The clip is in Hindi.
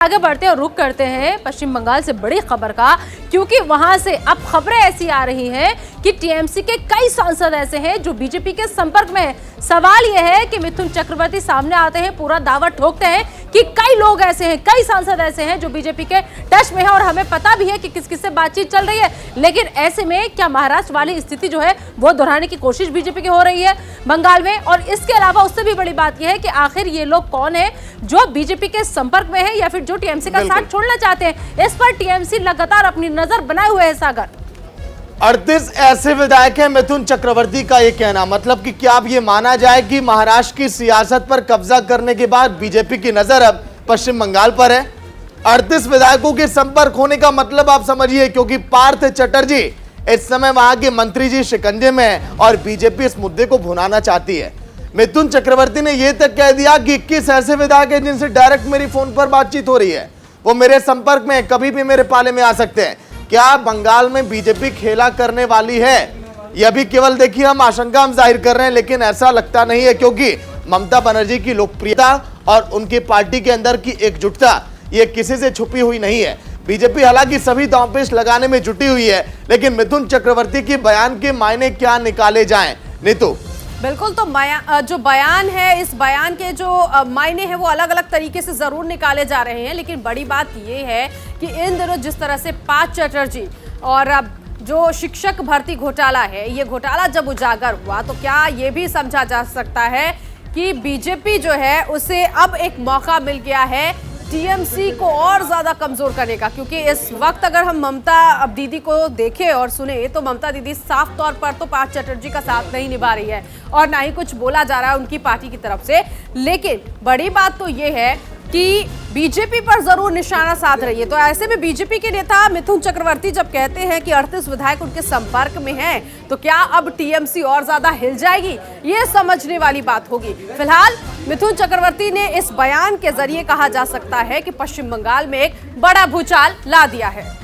आगे बढ़ते और रुख करते हैं पश्चिम बंगाल से बड़ी खबर का, क्योंकि वहां से अब खबरें ऐसी आ रही हैं कि टीएमसी के कई सांसद ऐसे हैं जो बीजेपी के संपर्क में हैं। सवाल यह है कि मिथुन चक्रवर्ती सामने आते हैं, पूरा दावा ठोकते हैं कि कई लोग ऐसे हैं, कई सांसद ऐसे हैं जो बीजेपी के टच में है और हमें पता भी है कि किस किस से बातचीत चल रही है। लेकिन ऐसे में क्या महाराष्ट्र वाली स्थिति जो है वो दोहराने की कोशिश बीजेपी की हो रही है बंगाल में? और इसके अलावा उससे भी बड़ी बात यह है कि आखिर ये लोग कौन है जो बीजेपी के संपर्क में है या फिर जो टीएमसी का साथ छोड़ना चाहते हैं। इस पर टीएमसी लगातार अपनी नजर बनाए हुए है। सागर 38 ऐसे विधायक हैं मिथुन चक्रवर्ती का ये कहना, मतलब कि क्या अब ये माना जाए कि महाराष्ट्र की सियासत पर कब्जा करने के बाद बीजेपी की नजर अब पश्चिम बंगाल पर है। 38 विधायकों के संपर्क होने का मतलब आप समझिए, क्योंकि पार्थ चटर्जी इस समय वहां के मंत्री जी शिकंजे में है और बीजेपी इस मुद्दे को भुनाना चाहती है। मिथुन चक्रवर्ती ने यह तक कह दिया कि 21 ऐसे विधायक हैं जिनसे डायरेक्ट मेरी फोन पर बातचीत हो रही है, वो मेरे संपर्क में कभी भी मेरे पाले में आ सकते हैं। क्या बंगाल में बीजेपी खेला करने वाली है? यह भी केवल देखिए हम आशंका जाहिर कर रहे हैं, लेकिन ऐसा लगता नहीं है, क्योंकि ममता बनर्जी की लोकप्रियता और उनकी पार्टी के अंदर की एकजुटता ये किसी से छुपी हुई नहीं है। बीजेपी हालांकि सभी दांवपेच लगाने में जुटी हुई है, लेकिन मिथुन चक्रवर्ती के बयान के मायने क्या निकाले जाएं? नीतू, बिल्कुल, तो जो बयान है, इस बयान के जो मायने हैं वो अलग अलग तरीके से जरूर निकाले जा रहे हैं। लेकिन बड़ी बात ये है कि इन दिनों जिस तरह से पार्थ चटर्जी और जो शिक्षक भर्ती घोटाला है, ये घोटाला जब उजागर हुआ तो क्या ये भी समझा जा सकता है कि बीजेपी जो है उसे अब एक मौका मिल गया है टीएमसी को और ज्यादा कमजोर करने का। क्योंकि इस वक्त अगर हम ममता दीदी को देखें और सुने तो ममता दीदी साफ तौर पर तो पार्थ चटर्जी का साथ नहीं निभा रही है और ना ही कुछ बोला जा रहा है उनकी पार्टी की तरफ से। लेकिन बड़ी बात तो ये है कि बीजेपी पर जरूर निशाना साध रही है। तो ऐसे में बीजेपी के नेता मिथुन चक्रवर्ती जब कहते हैं कि 38 विधायक उनके संपर्क में हैं, तो क्या अब टीएमसी और ज्यादा हिल जाएगी? ये समझने वाली बात होगी। फिलहाल मिथुन चक्रवर्ती ने इस बयान के जरिए कहा जा सकता है कि पश्चिम बंगाल में एक बड़ा भूचाल ला दिया है।